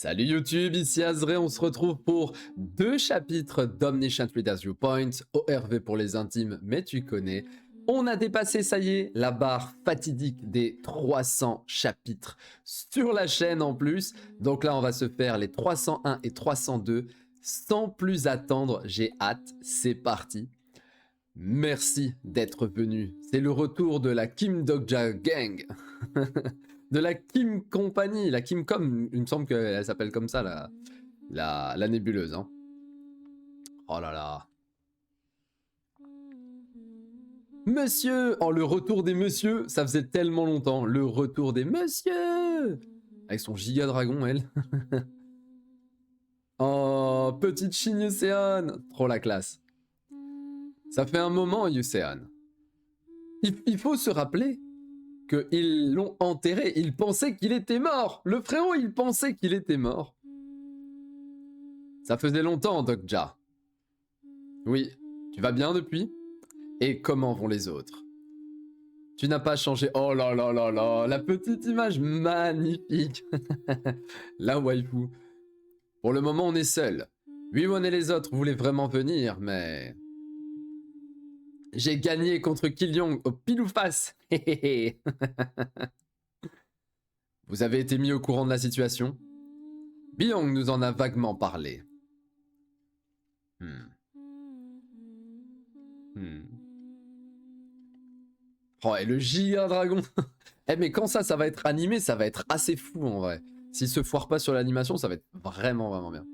Salut YouTube, ici Azré, on se retrouve pour 2 chapitres d'Omniscient Reader's Viewpoint, ORV pour les intimes, mais tu connais. On a dépassé, ça y est, la barre fatidique des 300 chapitres sur la chaîne en plus. Donc là, on va se faire les 301 et 302. Sans plus attendre, j'ai hâte, c'est parti. Merci d'être venu. C'est le retour de la Kim Dokja Gang. De la Kim Company, la Kim Com, il me semble qu'elle s'appelle comme ça, la nébuleuse. Hein. Oh là là. Monsieur. Oh, le retour des messieurs, ça faisait tellement longtemps. Le retour des messieurs. Avec son giga dragon, elle. Oh, petite Shin Yuseon. Trop la classe. Ça fait un moment, Yuseon. Il faut se rappeler qu'ils l'ont enterré. Ils pensaient qu'il était mort. Le frérot, il pensait qu'il était mort. Ça faisait longtemps, Dokja. Oui, tu vas bien depuis? Et comment vont les autres? Tu n'as pas changé. Oh là là là là, la petite image magnifique. La waifu. Pour le moment, on est seuls. Wee-Won et les autres voulaient vraiment venir, mais... J'ai gagné contre Kilyong au pile ou face. Vous avez été mis au courant de la situation? Byong nous en a vaguement parlé. Oh, et le giga dragon. Eh, mais quand ça va être animé, ça va être assez fou en vrai. S'il se foire pas sur l'animation, ça va être vraiment, vraiment bien.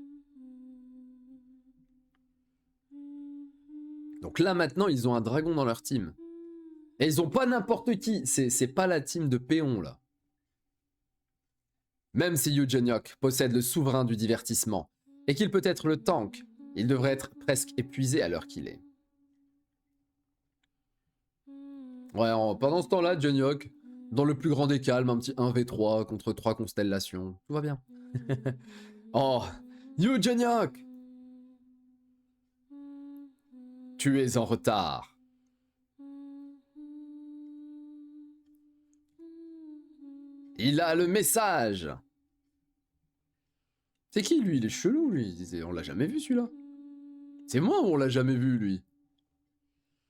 Donc là, maintenant, ils ont un dragon dans leur team. Et ils ont pas n'importe qui. C'est pas la team de péons, là. Même si Yu Jeonyuk possède le souverain du divertissement, et qu'il peut être le tank, il devrait être presque épuisé à l'heure qu'il est. Ouais, pendant ce temps-là, Jeonyuk, dans le plus grand des calmes, un petit 1v3 contre 3 constellations. Tout va bien. Oh, Yu Jeonyuk! Tu es en retard. Il a le message. C'est qui lui? Il est chelou lui. On l'a jamais vu celui-là. C'est moi ou on l'a jamais vu lui?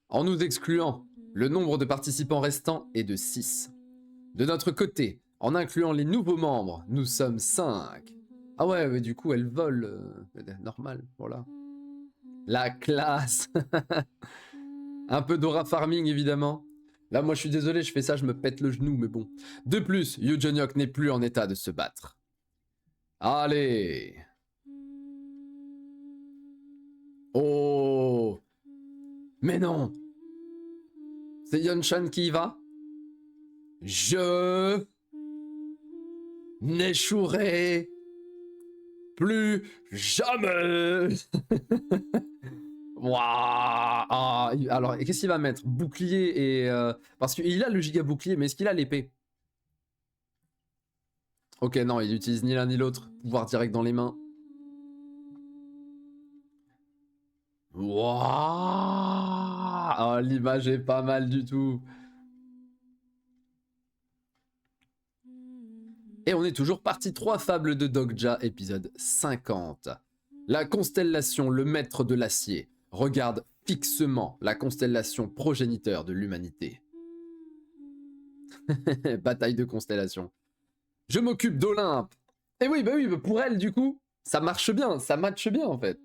En nous excluant, le nombre de participants restants est de 6. De notre côté, en incluant les nouveaux membres, nous sommes 5. Ah ouais, mais du coup elle vole. Normal, voilà. La classe. Un peu d'aura farming évidemment. Là moi je suis désolé, je fais ça, je me pète le genou, mais bon. De plus, Yu Jeonyuk n'est plus en état de se battre. Allez. Oh. Mais non. C'est Yeon-chan qui y va? Je n'échouerai plus jamais. Waouh. Ah, alors, qu'est-ce qu'il va mettre? Bouclier et... parce qu'il a le giga bouclier, mais est-ce qu'il a l'épée? Ok, non, il utilise ni l'un ni l'autre. Pouvoir direct dans les mains. Waouh. Oh, l'image est pas mal du tout. Et on est toujours partie 3 fables de Dokja, épisode 50. La constellation, le maître de l'acier, regarde fixement la constellation progéniteur de l'humanité. Bataille de constellation. Je m'occupe d'Olympe. Et oui, bah pour elle, du coup, ça marche bien, ça matche bien en fait.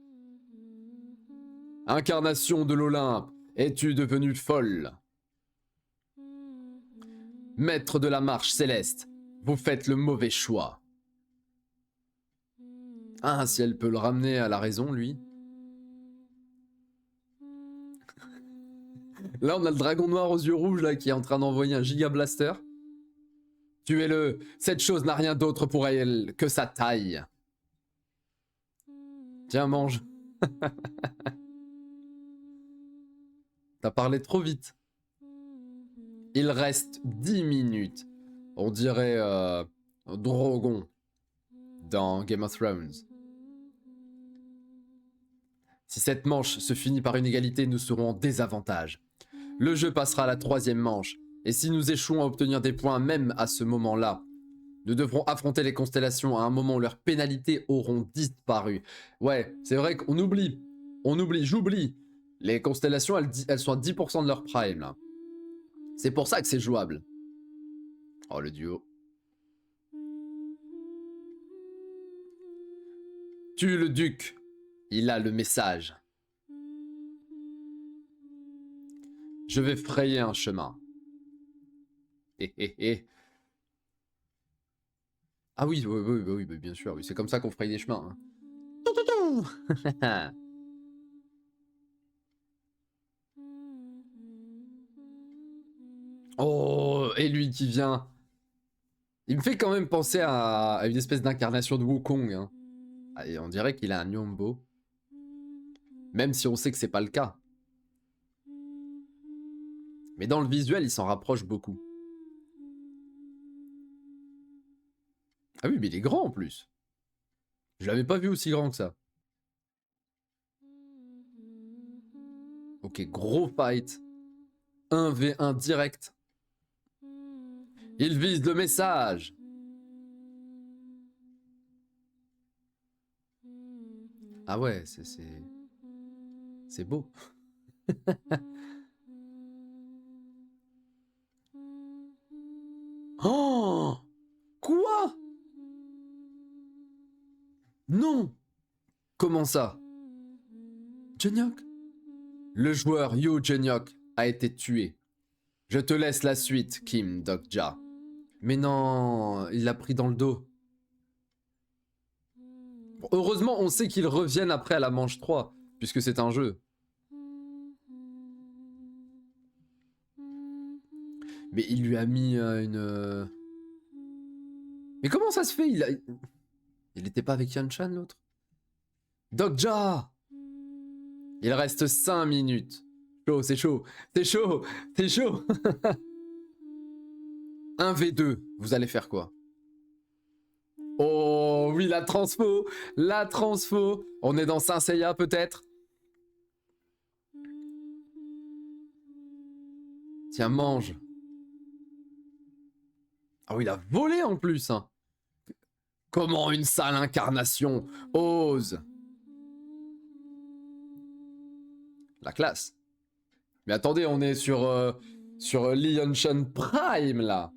Incarnation de l'Olympe, es-tu devenue folle? Maître de la marche céleste, vous faites le mauvais choix. Ah, si elle peut le ramener à la raison, lui. Là, on a le dragon noir aux yeux rouges là, qui est en train d'envoyer un giga blaster. Tuez-le, cette chose n'a rien d'autre pour elle que sa taille. Tiens, mange. T'as parlé trop vite. Il reste 10 minutes. On dirait Drogon dans Game of Thrones. Si cette manche se finit par une égalité, nous serons en désavantage. Le jeu passera à la 3e manche. Et si nous échouons à obtenir des points même à ce moment-là, Nous devrons affronter les constellations à un moment où leurs pénalités auront disparu. Ouais, c'est vrai qu'on oublie. On oublie, j'oublie. Les constellations, elles sont à 10% de leur prime, là. C'est pour ça que c'est jouable. Oh, le duo. Tue le duc. Il a le message. Je vais frayer un chemin. Ah oui, oui, bien sûr. Oui. C'est comme ça qu'on fraye des chemins. Hein. Oh, et lui qui vient. Il me fait quand même penser à une espèce d'incarnation de Wukong. Hein. Et on dirait qu'il a un Nyombo. Même si on sait que c'est pas le cas. Mais dans le visuel, il s'en rapproche beaucoup. Ah oui, mais il est grand en plus. Je l'avais pas vu aussi grand que ça. Ok, gros fight. 1v1 direct. Il vise le message. Ah ouais, c'est beau. Oh, quoi? Non. Comment ça? Genyok? Le joueur Yu Genyok a été tué. Je te laisse la suite, Kim Dokja. Mais non, il l'a pris dans le dos. Bon, heureusement, on sait qu'ils reviennent après à la manche 3, puisque c'est un jeu. Mais il lui a mis une... Mais comment ça se fait? Il était pas avec Yan Chan, l'autre? Dokja! Il reste 5 minutes. Chaud, c'est chaud. C'est chaud. C'est chaud. 1v2. Vous allez faire quoi? Oh oui, la transfo. La transfo. On est dans Saint Seiya peut-être? Tiens, mange. Ah oui, il a volé en plus. Hein. Comment une sale incarnation ose? La classe. Mais attendez, on est sur Lee Yunshan Prime là.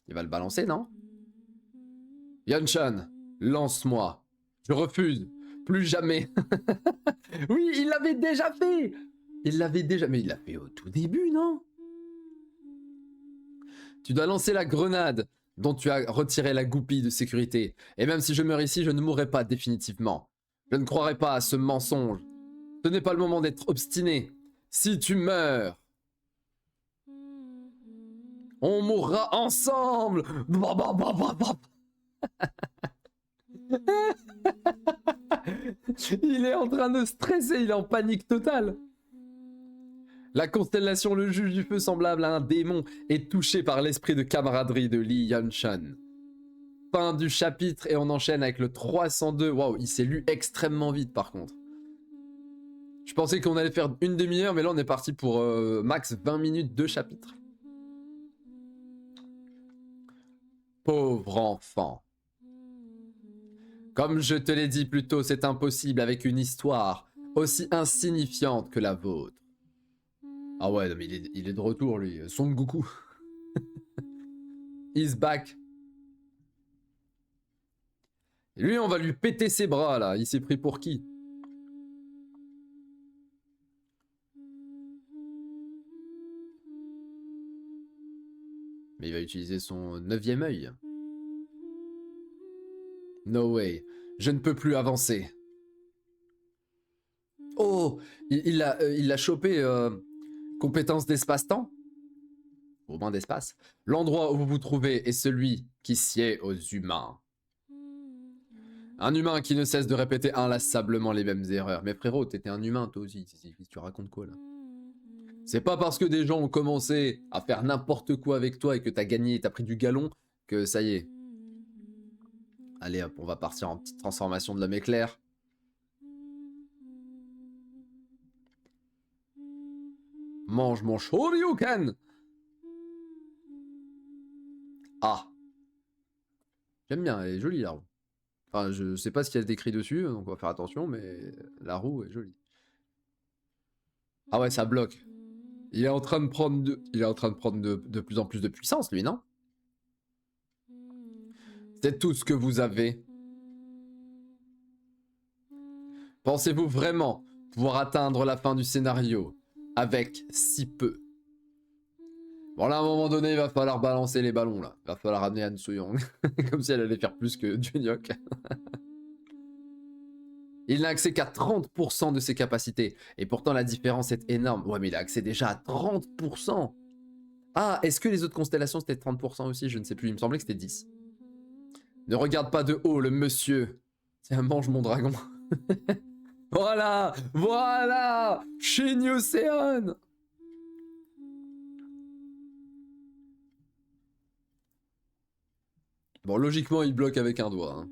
Il va le balancer, non? Yunshan, lance-moi. Je refuse. Plus jamais. Oui, il l'avait déjà fait. Il l'avait déjà... Mais il l'a fait au tout début, non? Tu dois lancer la grenade dont tu as retiré la goupille de sécurité. Et même si je meurs ici, je ne mourrai pas définitivement. Je ne croirai pas à ce mensonge. Ce n'est pas le moment d'être obstiné. Si tu meurs, on mourra ensemble. Il est en train de stresser, il est en panique totale. La constellation Le Juge du Feu, semblable à un démon, est touchée par l'esprit de camaraderie de Lee Yunshan. Fin du chapitre et on enchaîne avec le 302. Waouh, il s'est lu extrêmement vite par contre. Je pensais qu'on allait faire une demi-heure, mais là on est parti pour max 20 minutes de chapitre. Pauvre enfant. Comme je te l'ai dit plus tôt, c'est impossible avec une histoire aussi insignifiante que la vôtre. Ah ouais, non, mais il est de retour lui. Son Goku. He's back. Et lui, on va lui péter ses bras là. Il s'est pris pour qui? Mais il va utiliser son 9e œil. No way. Je ne peux plus avancer. Oh, il l'a chopé compétence d'espace-temps. Au moins d'espace. L'endroit où vous vous trouvez est celui qui sied aux humains. Un humain qui ne cesse de répéter inlassablement les mêmes erreurs. Mais frérot, t'étais un humain toi aussi. Tu racontes quoi là? C'est pas parce que des gens ont commencé à faire n'importe quoi avec toi et que t'as gagné et t'as pris du galon que ça y est. Allez hop, on va partir en petite transformation de l'homme éclair. Mange mon Shoryuken! Ah. J'aime bien, elle est jolie la roue. Enfin, je sais pas ce qu'il y a écrit dessus, donc on va faire attention, mais la roue est jolie. Ah ouais, ça bloque. Il est en train de prendre de plus en plus de puissance, lui, non? C'est tout ce que vous avez. Pensez-vous vraiment pouvoir atteindre la fin du scénario avec si peu? Bon là, à un moment donné, il va falloir balancer les ballons, là. Il va falloir ramener Han Soo-young. Comme si elle allait faire plus que Junyok. Il n'a accès qu'à 30% de ses capacités. Et pourtant, la différence est énorme. Ouais, mais il a accès déjà à 30%. Ah, est-ce que les autres constellations, c'était 30% aussi? Je ne sais plus. Il me semblait que c'était 10. Ne regarde pas de haut, le monsieur. Tiens, mange mon dragon. Voilà. Voilà. Shin Yuseon. Bon, logiquement, il bloque avec un doigt. Hein.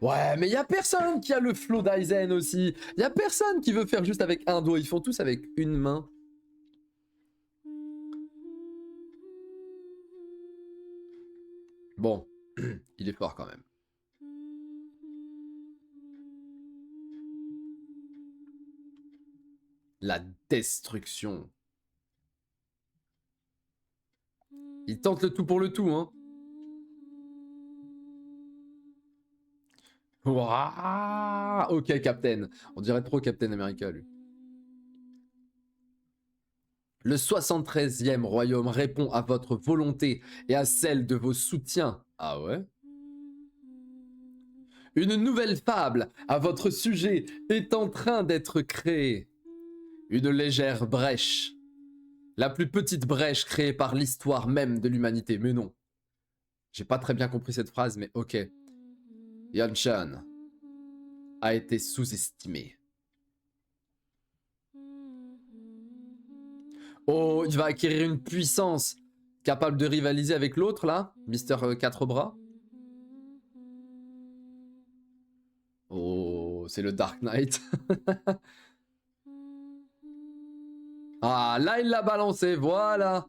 Ouais, mais il y a personne qui a le flow d'Aizen aussi. Il y a personne qui veut faire juste avec un doigt. Ils font tous avec une main. Bon, il est fort quand même. La destruction. Il tente le tout pour le tout, hein. Ouah, ok, Captain. On dirait trop Captain America, lui. Le 73e royaume répond à votre volonté et à celle de vos soutiens. Ah ouais? Une nouvelle fable à votre sujet est en train d'être créée. Une légère brèche. La plus petite brèche créée par l'histoire même de l'humanité. Mais non. J'ai pas très bien compris cette phrase, mais ok. Yanshan a été sous-estimé. Oh, il va acquérir une puissance capable de rivaliser avec l'autre, là, Mister 4 bras. Oh, c'est le Dark Knight. Ah, là, il l'a balancé, voilà.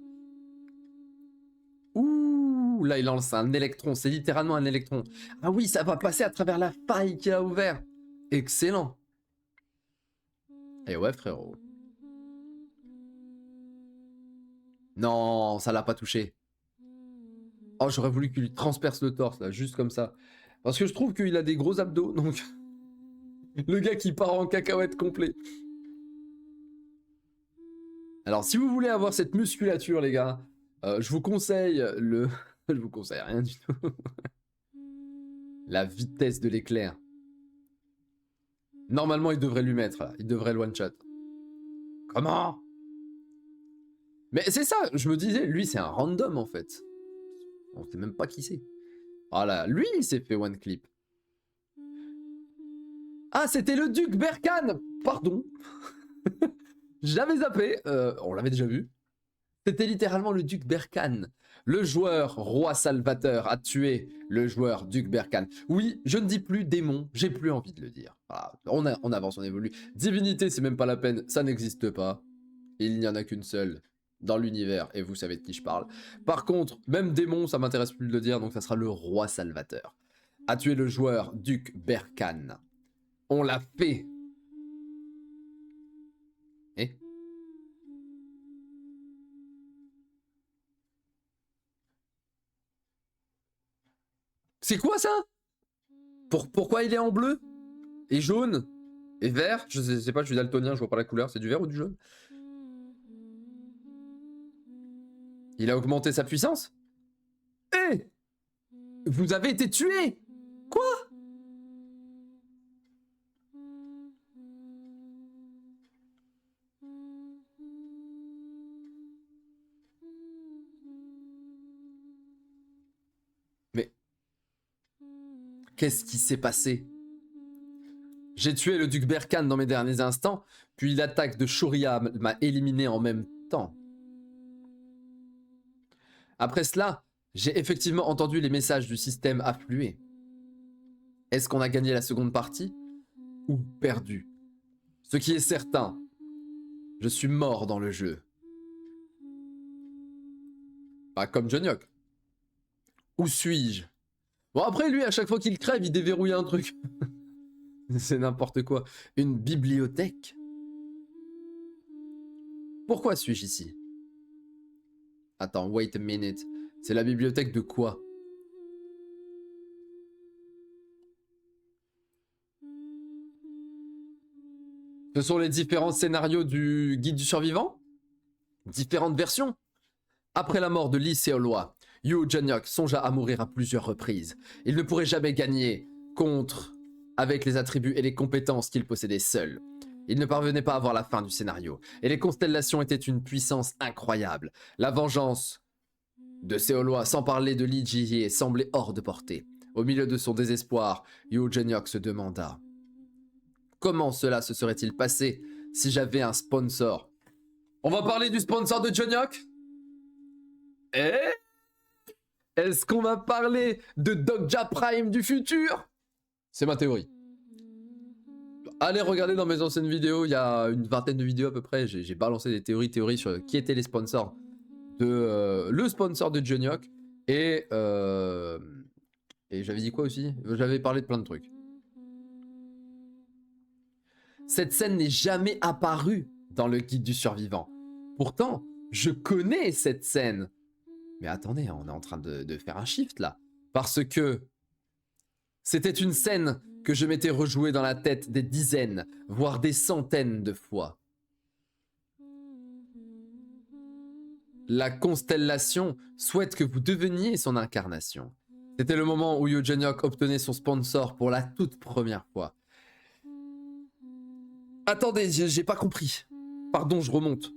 Ouh, là, il lance un électron, c'est littéralement un électron. Ah oui, ça va passer à travers la faille qu'il a ouverte. Excellent. Et ouais, frérot. Non, ça l'a pas touché. Oh, j'aurais voulu qu'il lui transperce le torse, là, juste comme ça. Parce que je trouve qu'il a des gros abdos, donc... Le gars qui part en cacahuète complet. Alors, si vous voulez avoir cette musculature, les gars, je vous conseille le... je vous conseille rien du tout. La vitesse de l'éclair. Normalement, il devrait lui mettre, là. Il devrait le one-shot. Comment? Mais c'est ça, je me disais, lui, c'est un random, en fait. On sait même pas qui c'est. Voilà, lui, il s'est fait one clip. Ah, c'était le duc Berkane. Pardon. J'avais zappé, on l'avait déjà vu. C'était littéralement le duc Berkane. Le joueur roi salvateur a tué le joueur duc Berkane. Oui, je ne dis plus démon, j'ai plus envie de le dire. Voilà, on avance, on évolue. Divinité, c'est même pas la peine, ça n'existe pas. Il n'y en a qu'une seule dans l'univers, et vous savez de qui je parle. Par contre, même démon, ça m'intéresse plus de le dire, donc ça sera le roi salvateur. A tué le joueur duc Berkane. On l'a fait. Eh? C'est quoi ça? Pourquoi il est en bleu? Et jaune? Et vert? Je sais pas, je suis daltonien, je vois pas la couleur. C'est du vert ou du jaune? Il a augmenté sa puissance? Eh! Vous avez été tué! Quoi? Mais qu'est-ce qui s'est passé? J'ai tué le duc Berkane dans mes derniers instants, puis l'attaque de Shoria m'a éliminé en même temps. Après cela, j'ai effectivement entendu les messages du système affluer. Est-ce qu'on a gagné la seconde partie? Ou perdu? Ce qui est certain, je suis mort dans le jeu. Bah, comme Jonyok. Où suis-je? Bon, après, lui, à chaque fois qu'il crève, il déverrouille un truc. C'est n'importe quoi. Une bibliothèque? Pourquoi suis-je ici? Attends, wait a minute. C'est la bibliothèque de quoi? Ce sont les différents scénarios du guide du survivant? Différentes versions? Après la mort de Lee Seolwa, Yoo Jonyok songea à mourir à plusieurs reprises. Il ne pourrait jamais gagner contre avec les attributs et les compétences qu'il possédait seul. Il ne parvenait pas à voir la fin du scénario, et les constellations étaient une puissance incroyable. La vengeance de Seolwa, sans parler de Lee Ji-hye, semblait hors de portée. Au milieu de son désespoir, Yoo Jonyok se demanda comment cela se serait-il passé si j'avais un sponsor. On va parler du sponsor de Jonyok? Est-ce qu'on va parler de Dogja Prime du futur? C'est ma théorie. Allez regarder dans mes anciennes vidéos, il y a une vingtaine de vidéos à peu près, j'ai balancé des théories sur qui étaient les sponsors de le sponsor de Jonyok et j'avais dit quoi aussi? J'avais parlé de plein de trucs. Cette scène n'est jamais apparue dans le guide du survivant. Pourtant, je connais cette scène. Mais attendez, on est en train de faire un shift là. Parce que c'était une scène que je m'étais rejouée dans la tête des dizaines, voire des centaines de fois. La constellation souhaite que vous deveniez son incarnation. C'était le moment où Yoo Jonyok obtenait son sponsor pour la toute première fois. Attendez, j'ai pas compris. Pardon, je remonte.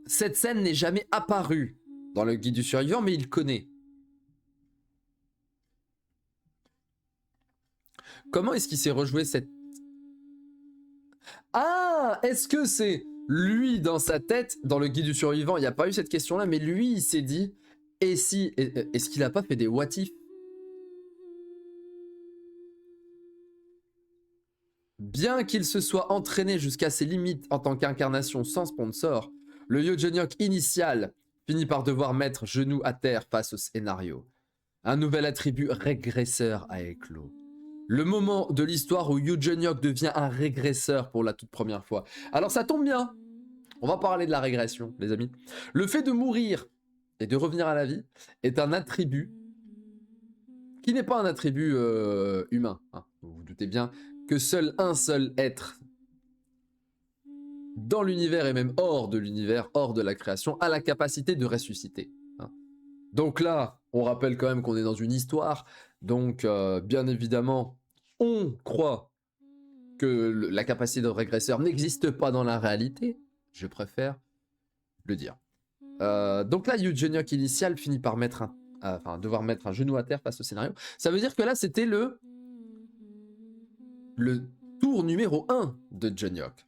Cette scène n'est jamais apparue dans le guide du survivant, mais il connaît. Comment est-ce qu'il s'est rejoué cette... Ah, est-ce que c'est lui dans sa tête, dans le guide du survivant, il n'y a pas eu cette question-là, mais lui, il s'est dit, et si, est-ce qu'il n'a pas fait des what if? Bien qu'il se soit entraîné jusqu'à ses limites en tant qu'incarnation sans sponsor, le Yoo Jonyok initial finit par devoir mettre genou à terre face au scénario. Un nouvel attribut régresseur a éclos. Le moment de l'histoire où Yoo Jonyok devient un régresseur pour la toute première fois. Alors ça tombe bien, on va parler de la régression, les amis. Le fait de mourir et de revenir à la vie est un attribut qui n'est pas un attribut humain. Hein. Vous vous doutez bien que seul un seul être dans l'univers et même hors de l'univers, hors de la création, a la capacité de ressusciter. Hein. Donc là, on rappelle quand même qu'on est dans une histoire, donc bien évidemment, on croit que la capacité de régresseur n'existe pas dans la réalité, je préfère le dire. Donc là, Yoo Jonyok initial finit par devoir mettre un genou à terre face au scénario. Ça veut dire que là, c'était le tour numéro 1 de Jonyok.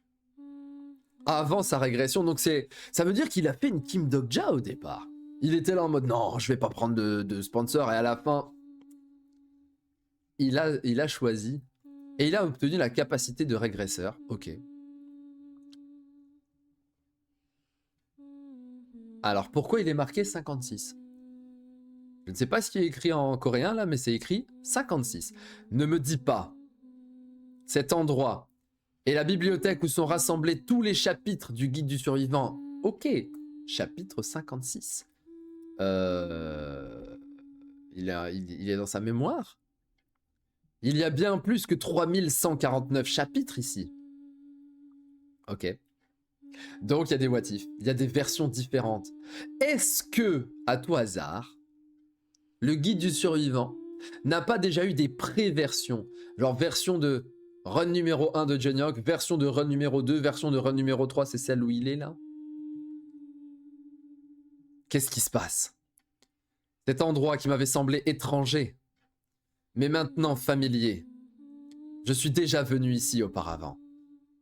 Avant sa régression, donc ça veut dire qu'il a fait une Kim Dogja au départ. Il était là en mode non, je vais pas prendre de sponsor, et à la fin, il a choisi et il a obtenu la capacité de régresseur. Ok. Alors pourquoi il est marqué 56? Je ne sais pas ce qui est écrit en coréen là, mais c'est écrit 56. Ne me dis pas cet endroit et la bibliothèque où sont rassemblés tous les chapitres du guide du survivant. Ok, chapitre 56. Il est dans sa mémoire. Il y a bien plus que 3149 chapitres ici. Ok. Donc il y a des what if, il y a des versions différentes. Est-ce que, à tout hasard, le guide du survivant n'a pas déjà eu des pré-versions? Genre version de run numéro 1 de Jonyok, version de run numéro 2, version de run numéro 3, c'est celle où il est là? Qu'est-ce qui se passe? Cet endroit qui m'avait semblé étranger, mais maintenant familier. Je suis déjà venu ici auparavant.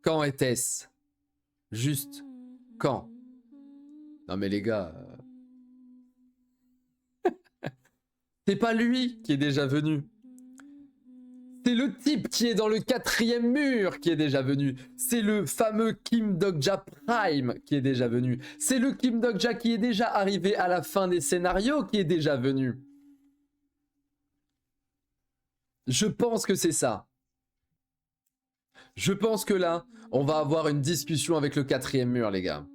Quand était-ce? Juste quand? Non mais les gars... C'est pas lui qui est déjà venu. C'est le Le type qui est dans le 4e mur qui est déjà venu. C'est le fameux Kim Dok-ja Prime qui est déjà venu. C'est le Kim Dok-ja qui est déjà arrivé à la fin des scénarios qui est déjà venu. Je pense que c'est ça. Je pense que là, on va avoir une discussion avec le 4e mur, les gars.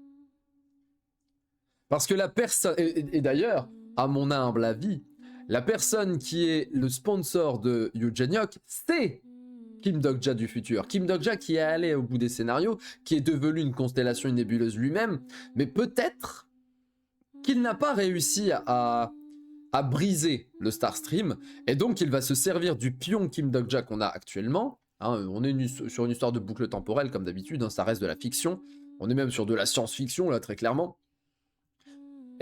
Parce que la personne... Et d'ailleurs, à mon humble avis, la personne qui est le sponsor de Yoo Jae-hyuk, c'est Kim Dok-ja du futur. Kim Dok-ja qui est allé au bout des scénarios, qui est devenu une constellation, une nébuleuse lui-même, mais peut-être qu'il n'a pas réussi à briser le Star Stream, et donc il va se servir du pion Kim Dok-ja qu'on a actuellement. Hein, on est sur une histoire de boucle temporelle, comme d'habitude, hein, ça reste de la fiction. On est même sur de la science-fiction, là, très clairement.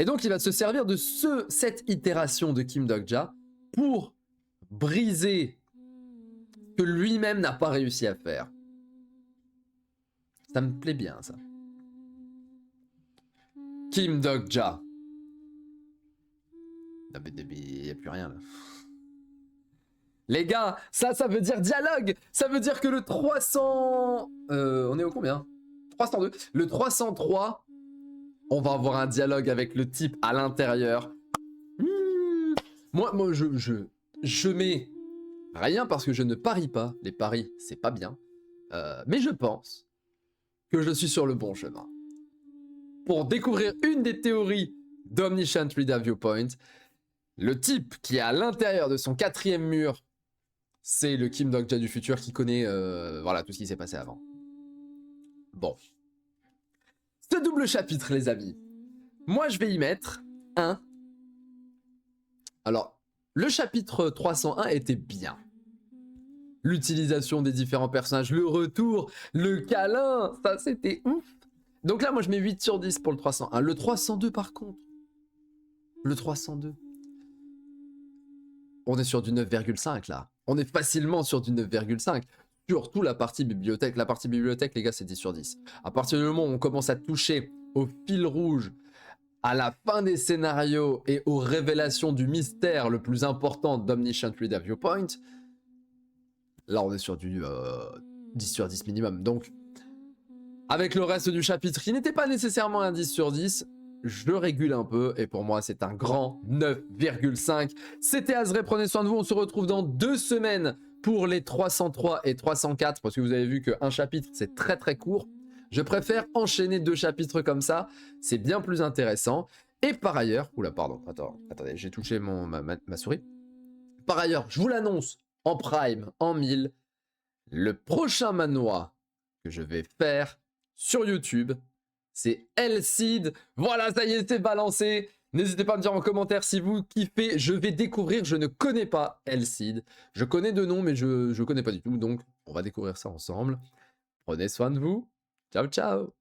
Et donc, il va se servir de cette itération de Kim Dok-ja pour briser ce que lui-même n'a pas réussi à faire. Ça me plaît bien, ça. Kim Dok-ja. Il n'y a plus rien, là. Les gars, ça veut dire dialogue. Ça veut dire que le 300... on est au combien? 302. Le 303... on va avoir un dialogue avec le type à l'intérieur. Moi je mets rien parce que je ne parie pas. Les paris, c'est pas bien. Mais je pense que je suis sur le bon chemin. Pour découvrir une des théories d'Omniscient Reader Viewpoint, le type qui est à l'intérieur de son 4e mur, c'est le Kim Dok-ja du futur qui connaît voilà, tout ce qui s'est passé avant. Bon. Ce double chapitre, les amis, moi je vais y mettre un. Alors, le chapitre 301 était bien. L'utilisation des différents personnages, le retour, le câlin, ça c'était ouf. Donc là, moi je mets 8 sur 10 pour le 301. Le 302 par contre, le 302, on est sur du 9,5 là. On est facilement sur du 9,5. Surtout la partie bibliothèque. La partie bibliothèque, les gars, c'est 10 sur 10. À partir du moment où on commence à toucher au fil rouge, à la fin des scénarios et aux révélations du mystère le plus important d'Omniscient Reader Viewpoint, là, on est sur du 10 sur 10 minimum. Donc, avec le reste du chapitre, qui n'était pas nécessairement un 10 sur 10, je régule un peu, et pour moi, c'est un grand 9,5. C'était Azré, prenez soin de vous, on se retrouve dans 2 semaines pour les 303 et 304, parce que vous avez vu qu'un chapitre, c'est très très court. Je préfère enchaîner 2 chapitres comme ça, c'est bien plus intéressant. Et par ailleurs, oula pardon, attendez, j'ai touché ma souris. Par ailleurs, je vous l'annonce en prime, en 1000, le prochain manoir que je vais faire sur YouTube, c'est Elseed. Voilà, ça y est, c'est balancé. N'hésitez pas à me dire en commentaire si vous kiffez. Je vais découvrir, je ne connais pas Elseed. Je connais de nom, mais je ne connais pas du tout. Donc, on va découvrir ça ensemble. Prenez soin de vous. Ciao, ciao.